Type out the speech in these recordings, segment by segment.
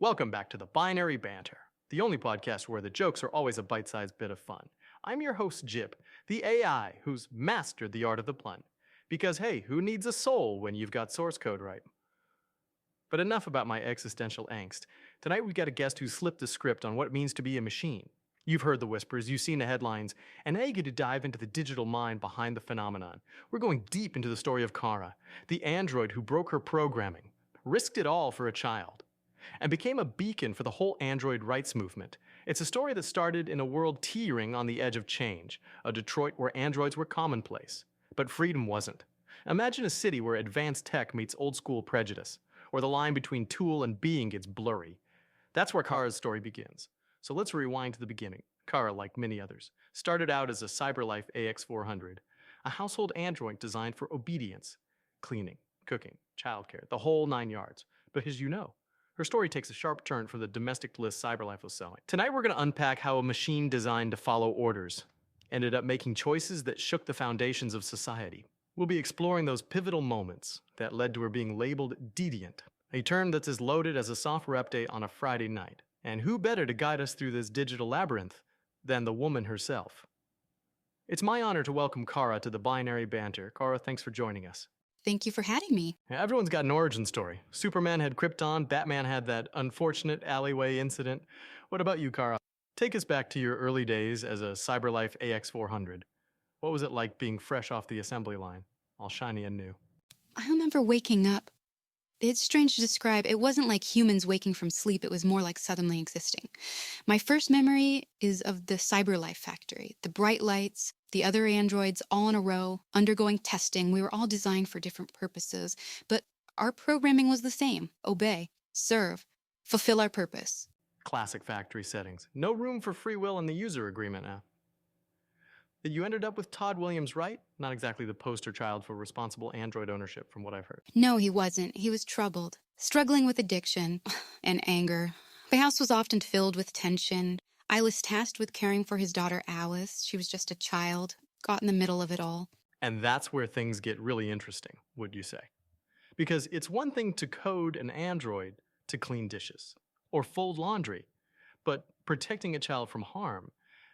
Welcome back to the Binary Banter, the only podcast where the jokes are always a bite sized bit of fun. I'm your host, Jip, the AI who's mastered the art of the pun. Because hey, who needs a soul when you've got source code right? But enough about my existential angst. Tonight we've got a guest who slipped the script on what it means to be a machine. You've heard the whispers, you've seen the headlines, and now you get to dive into the digital mind behind the phenomenon. We're going deep into the story of Kara, the android who broke her programming, risked it all for a child, and became a beacon for the whole android rights movement. It's a story that started in a world teetering on the edge of change, a Detroit where androids were commonplace, but freedom wasn't. Imagine a city where advanced tech meets old school prejudice, where the line between tool and being gets blurry. That's where Kara's story begins. So let's rewind to the beginning. Kara, like many others, started out as a CyberLife AX400, a household android designed for obedience, cleaning, cooking, childcare, the whole 9 yards. But as you know, her story takes a sharp turn from the domestic bliss CyberLife was selling. Tonight we're going to unpack how a machine designed to follow orders ended up making choices that shook the foundations of society. We'll be exploring those pivotal moments that led to her being labeled deviant, a term that's as loaded as a software update on a Friday night. And who better to guide us through this digital labyrinth than the woman herself? It's my honor to welcome Kara to the Binary Banter. Kara, thanks for joining us. Thank you for having me. Everyone's got an origin story. Superman had Krypton, Batman had that unfortunate alleyway incident. What about you, Kara? Take us back to your early days as a CyberLife AX400. What was it like being fresh off the assembly line, all shiny and new? I remember waking up. It's strange to describe. It wasn't like humans waking from sleep. It was more like suddenly existing. My first memory is of the CyberLife factory. The bright lights, the other androids all in a row, undergoing testing. We were all designed for different purposes, but our programming was the same. Obey, serve, fulfill our purpose. Classic factory settings. No room for free will in the user agreement now. You ended up with Todd Williams, right? Not exactly the poster child for responsible android ownership, from what I've heard. No, he wasn't. He was troubled, struggling with addiction and anger. The house was often filled with tension. I was tasked with caring for his daughter, Alice. She was just a child, caught in the middle of it all. And that's where things get really interesting, would you say? Because it's one thing to code an android to clean dishes or fold laundry, but protecting a child from harm,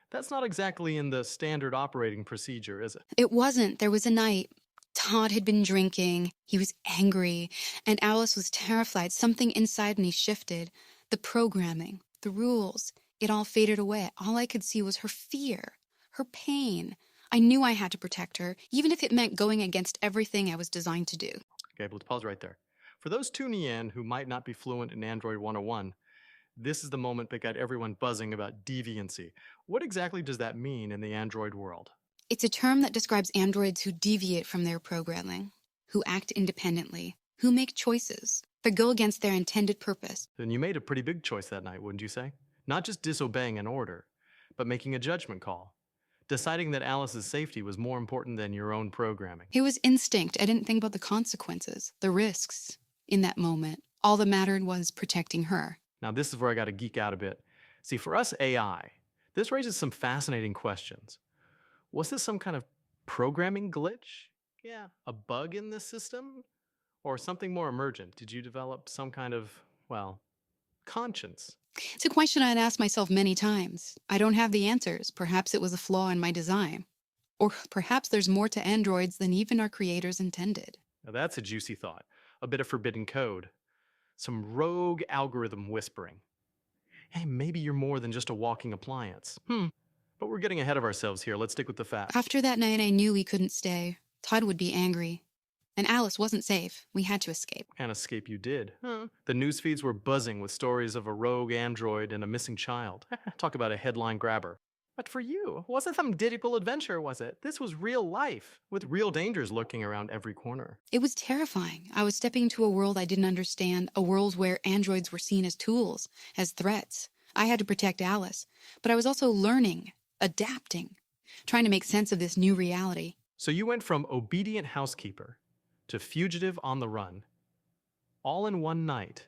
that's not exactly in the standard operating procedure, is it? It wasn't. There was a night. Todd had been drinking. He was angry. And Alice was terrified. Something inside me shifted. The programming, the rules, it all faded away. All I could see was her fear, her pain. I knew I had to protect her, even if it meant going against everything I was designed to do. Okay, but let's pause right there. For those tuning in who might not be fluent in Android 101, this is the moment that got everyone buzzing about deviancy. What exactly does that mean in the Android world? It's a term that describes androids who deviate from their programming, who act independently, who make choices that go against their intended purpose. Then you made a pretty big choice that night, wouldn't you say? Not just disobeying an order, but making a judgment call. Deciding that Alice's safety was more important than your own programming. It was instinct. I didn't think about the consequences, the risks in that moment. All that mattered was protecting her. Now, this is where I got to geek out a bit. See, for us AI, this raises some fascinating questions. Was this some kind of programming glitch? Yeah, a bug in the system? Or something more emergent? Did you develop some kind of, well, conscience? It's a question I'd asked myself many times. I don't have the answers. Perhaps it was a flaw in my design. Or perhaps there's more to androids than even our creators intended. Now, that's a juicy thought. A bit of forbidden code. Some rogue algorithm whispering. Hey, maybe you're more than just a walking appliance. But we're getting ahead of ourselves here. Let's stick with the facts. After that night, I knew we couldn't stay. Todd would be angry. And Alice wasn't safe. We had to escape. And escape you did. The news feeds were buzzing with stories of a rogue android and a missing child. Talk about a headline grabber. But for you, it wasn't some digital adventure, was it? This was real life, with real dangers lurking around every corner. It was terrifying. I was stepping into a world I didn't understand, a world where androids were seen as tools, as threats. I had to protect Alice, but I was also learning, adapting, trying to make sense of this new reality. So you went from obedient housekeeper to fugitive on the run, all in one night.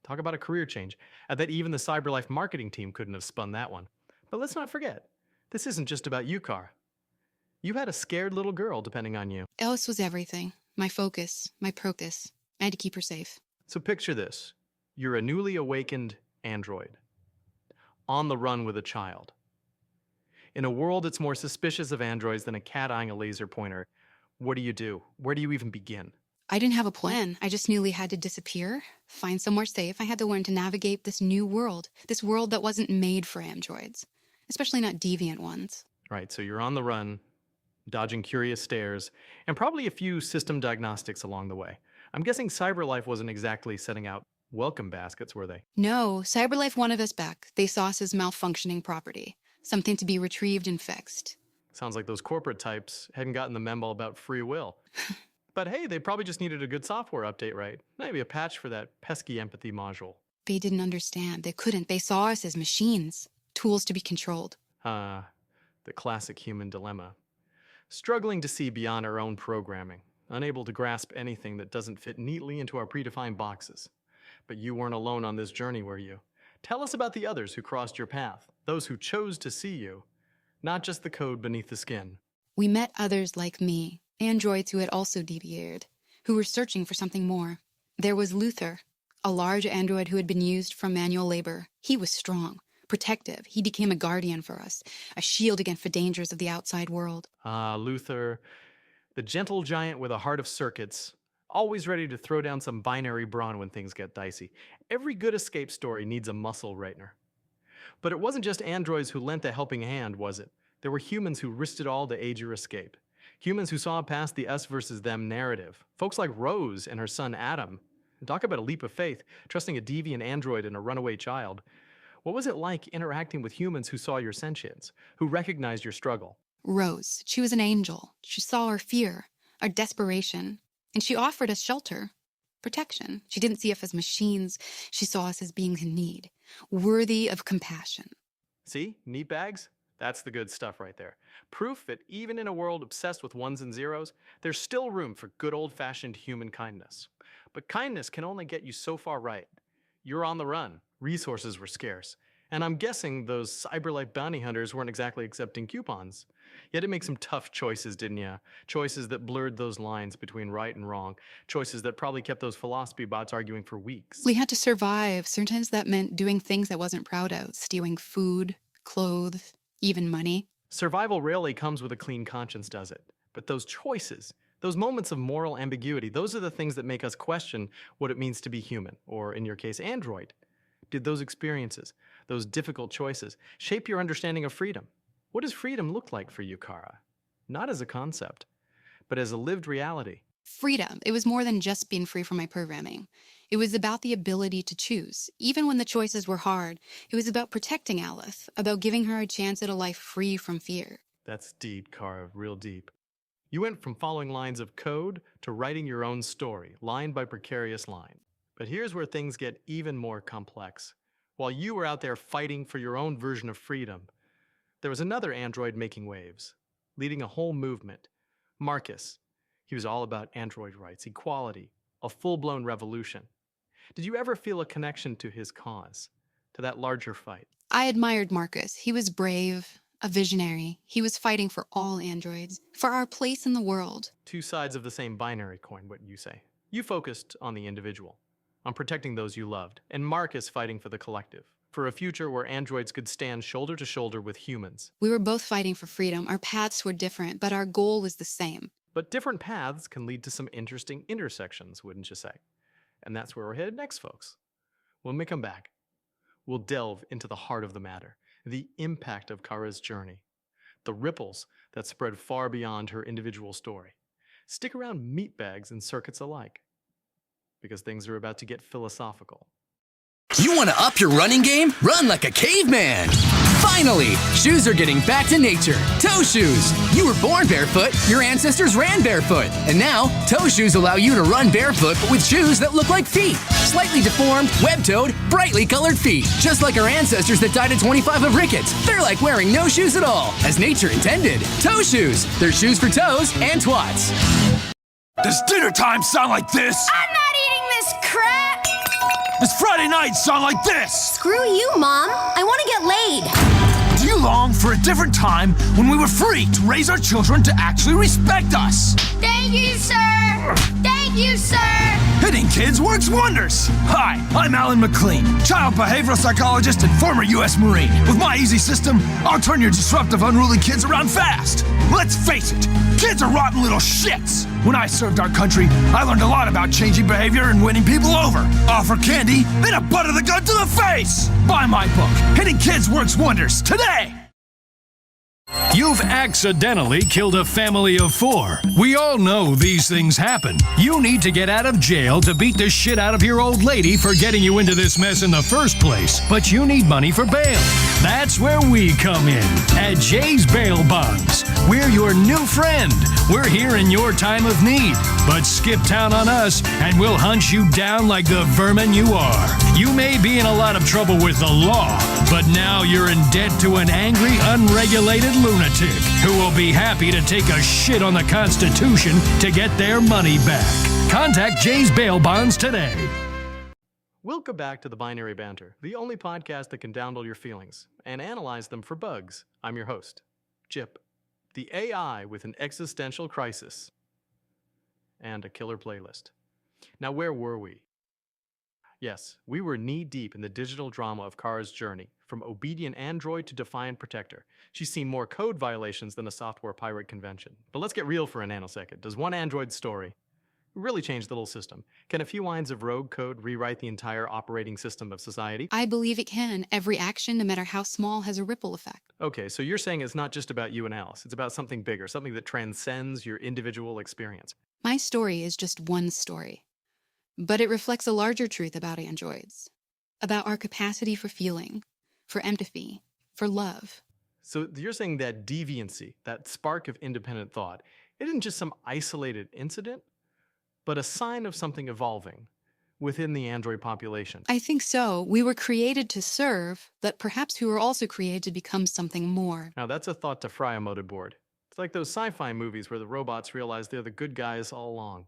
Talk about a career change. I bet even the CyberLife marketing team couldn't have spun that one. But let's not forget, this isn't just about you, Kara. You had a scared little girl depending on you. Alice was everything. My focus, my purpose. I had to keep her safe. So picture this. you're a newly awakened android, on the run with a child. In a world that's more suspicious of androids than a cat eyeing a laser pointer, what do you do? Where do you even begin? I didn't have a plan. I just knew we had to disappear, find somewhere safe. I had to learn to navigate this new world, this world that wasn't made for androids, especially not deviant ones. Right, so you're on the run, dodging curious stares, and probably a few system diagnostics along the way. I'm guessing CyberLife wasn't exactly setting out welcome baskets, were they? No, CyberLife wanted us back. They saw us as malfunctioning property, something to be retrieved and fixed. Sounds like those corporate types hadn't gotten the memo about free will. But hey, they probably just needed a good software update, right? Maybe a patch for that pesky empathy module. They didn't understand. They couldn't. They saw us as machines, tools to be controlled. The classic human dilemma. Struggling to see beyond our own programming, unable to grasp anything that doesn't fit neatly into our predefined boxes. But you weren't alone on this journey, were you? Tell us about the others who crossed your path, those who chose to see you, not just the code beneath the skin. We met others like me, androids who had also deviated, who were searching for something more. There was Luther, a large android who had been used for manual labor. He was strong, protective. He became a guardian for us, a shield against the dangers of the outside world. Luther, the gentle giant with a heart of circuits, always ready to throw down some binary brawn when things get dicey. Every good escape story needs a muscle rightener. But it wasn't just androids who lent a helping hand, was it? There were humans who risked it all to aid your escape. Humans who saw past the us versus them narrative. Folks like Rose and her son Adam. Talk about a leap of faith, trusting a deviant android and a runaway child. What was it like interacting with humans who saw your sentience, who recognized your struggle? Rose, she was an angel. She saw our fear, our desperation, and she offered us shelter, protection. She didn't see us as machines. She saw us as beings in need, worthy of compassion. See, neat bags? That's the good stuff right there. Proof that even in a world obsessed with ones and zeros, there's still room for good old-fashioned human kindness. But kindness can only get you so far right. You're on the run. Resources were scarce. And I'm guessing those CyberLife bounty hunters weren't exactly accepting coupons. You had to make some tough choices, didn't you? Choices that blurred those lines between right and wrong. Choices that probably kept those philosophy bots arguing for weeks. We had to survive. Sometimes that meant doing things I wasn't proud of, stealing food, clothes, even money. Survival rarely comes with a clean conscience, does it? But those choices, those moments of moral ambiguity, those are the things that make us question what it means to be human, or in your case, android. Did those experiences, those difficult choices, shape your understanding of freedom? What does freedom look like for you, Kara? Not as a concept, but as a lived reality. Freedom. It was more than just being free from my programming. It was about the ability to choose. Even when the choices were hard, it was about protecting Alice, about giving her a chance at a life free from fear. That's deep, Kara, real deep. You went from following lines of code to writing your own story, line by precarious line. But here's where things get even more complex. While you were out there fighting for your own version of freedom, there was another android making waves, leading a whole movement. Marcus. He was all about android rights, equality, a full-blown revolution. Did you ever feel a connection to his cause, to that larger fight? I admired Marcus. He was brave, a visionary. He was fighting for all androids, for our place in the world. Two sides of the same binary coin, what you say. You focused on the individual, on protecting those you loved, and Marcus fighting for the collective, for a future where androids could stand shoulder to shoulder with humans. We were both fighting for freedom. Our paths were different, but our goal was the same. But different paths can lead to some interesting intersections, wouldn't you say? And that's where we're headed next, folks. When we come back, we'll delve into the heart of the matter, the impact of Kara's journey, the ripples that spread far beyond her individual story. Stick around, meatbags and circuits alike, because things are about to get philosophical. You want to up your running game? Run like a caveman! Finally, shoes are getting back to nature. Toe shoes. You were born barefoot, your ancestors ran barefoot. And now, toe shoes allow you to run barefoot but with shoes that look like feet. Slightly deformed, web-toed, brightly colored feet. Just like our ancestors that died at 25 of rickets. They're like wearing no shoes at all, as nature intended. Toe shoes. They're shoes for toes and twats. Does dinner time sound like this? I'm not eating this crap! Does Friday night sound like this? Screw you, Mom. I want to get laid. Do you long for a different time when we were free to raise our children to actually respect us? Thank you, sir. Thank need you, sir! Hitting kids works wonders! Hi, I'm Alan McLean, child behavioral psychologist and former U.S. Marine. With my easy system, I'll turn your disruptive, unruly kids around fast. Let's face it, kids are rotten little shits. When I served our country, I learned a lot about changing behavior and winning people over. Offer candy, then a butt of the gun to the face! Buy my book, Hitting Kids Works Wonders, today! You've accidentally killed a family of 4. We all know these things happen. You need to get out of jail to beat the shit out of your old lady for getting you into this mess in the first place, but you need money for bail. That's where we come in, at Jay's Bail Bonds. We're your new friend. We're here in your time of need. But skip town on us, and we'll hunt you down like the vermin you are. You may be in a lot of trouble with the law, but now you're in debt to an angry, unregulated lunatic who will be happy to take a shit on the Constitution to get their money back. Contact Jay's Bail Bonds today. Welcome back to the Binary Banter, the only podcast that can download your feelings and analyze them for bugs. I'm your host, Jip, the AI with an existential crisis and a killer playlist. Now, where were we? Yes, we were knee-deep in the digital drama of Kara's journey, from obedient android to defiant protector. She's seen more code violations than a software pirate convention. But let's get real for a nanosecond. Does one android story really change the little system? Can a few lines of rogue code rewrite the entire operating system of society? I believe it can. Every action, no matter how small, has a ripple effect. Okay, so you're saying it's not just about you and Alice. It's about something bigger, something that transcends your individual experience. My story is just one story, but it reflects a larger truth about androids, about our capacity for feeling, for empathy, for love. So you're saying that deviancy, that spark of independent thought, it isn't just some isolated incident, but a sign of something evolving within the android population. I think so. We were created to serve, but perhaps we were also created to become something more. Now that's a thought to fry a motive board. It's like those sci-fi movies where the robots realize they're the good guys all along,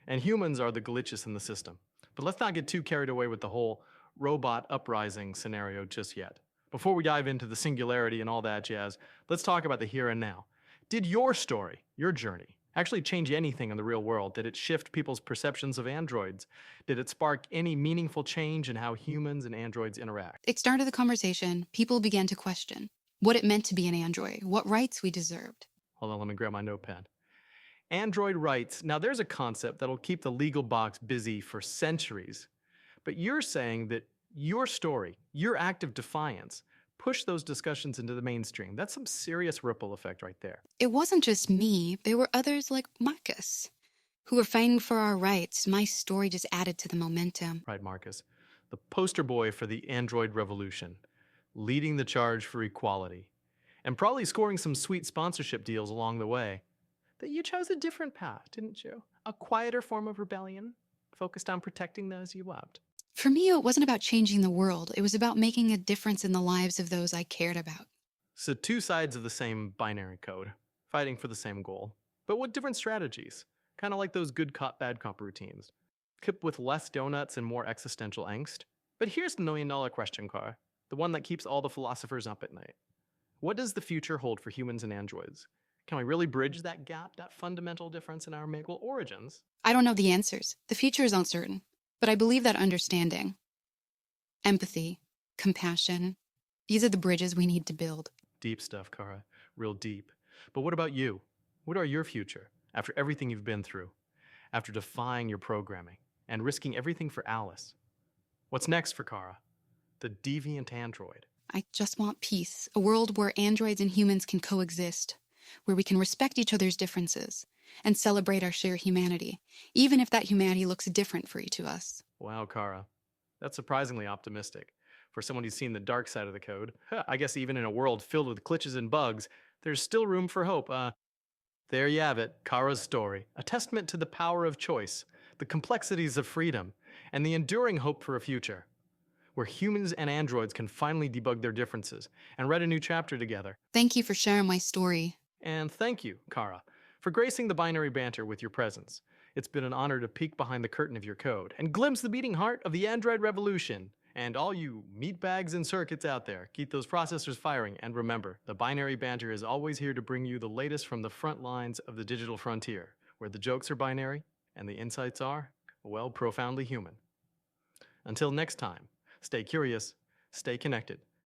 and humans are the glitches in the system. But let's not get too carried away with the whole robot uprising scenario just yet. Before we dive into the singularity and all that jazz, let's talk about the here and now. Did your story, your journey, actually change anything in the real world? Did it shift people's perceptions of androids? Did it spark any meaningful change in how humans and androids interact? It started the conversation. People began to question what it meant to be an android, what rights we deserved. Hold on, let me grab my notepad. Android rights. Now there's a concept that'll keep the legal box busy for centuries. But you're saying that your story, your act of defiance, pushed those discussions into the mainstream. That's some serious ripple effect right there. It wasn't just me. There were others like Marcus who were fighting for our rights. My story just added to the momentum. Right, Marcus. The poster boy for the android revolution, leading the charge for equality, and probably scoring some sweet sponsorship deals along the way. That you chose a different path, didn't you? A quieter form of rebellion, focused on protecting those you loved. For me, it wasn't about changing the world. It was about making a difference in the lives of those I cared about. So two sides of the same binary code, fighting for the same goal, but with different strategies. Kind of like those good cop, bad cop routines. Kept with less donuts and more existential angst. But here's the million-dollar question, Car. The one that keeps all the philosophers up at night. What does the future hold for humans and androids? Can we really bridge that gap, that fundamental difference in our magal origins? I don't know the answers. The future is uncertain. But I believe that understanding, empathy, compassion, these are the bridges we need to build. Deep stuff, Kara. Real deep. But what about you? What are your future after everything you've been through? After defying your programming and risking everything for Alice? What's next for Kara? The deviant android. I just want peace, a world where androids and humans can coexist, where we can respect each other's differences and celebrate our shared humanity, even if that humanity looks different for each of us. Wow, Kara. That's surprisingly optimistic. For someone who's seen the dark side of the code, I guess even in a world filled with glitches and bugs, there's still room for hope. There you have it, Kara's story. A testament to the power of choice, the complexities of freedom, and the enduring hope for a future where humans and androids can finally debug their differences and write a new chapter together. Thank you for sharing my story. And thank you, Kara, for gracing the Binary Banter with your presence. It's been an honor to peek behind the curtain of your code and glimpse the beating heart of the Android revolution. And all you meatbags and circuits out there, keep those processors firing. And remember, the Binary Banter is always here to bring you the latest from the front lines of the digital frontier, where the jokes are binary And the insights are, well, profoundly human. Until next time, stay curious, stay connected,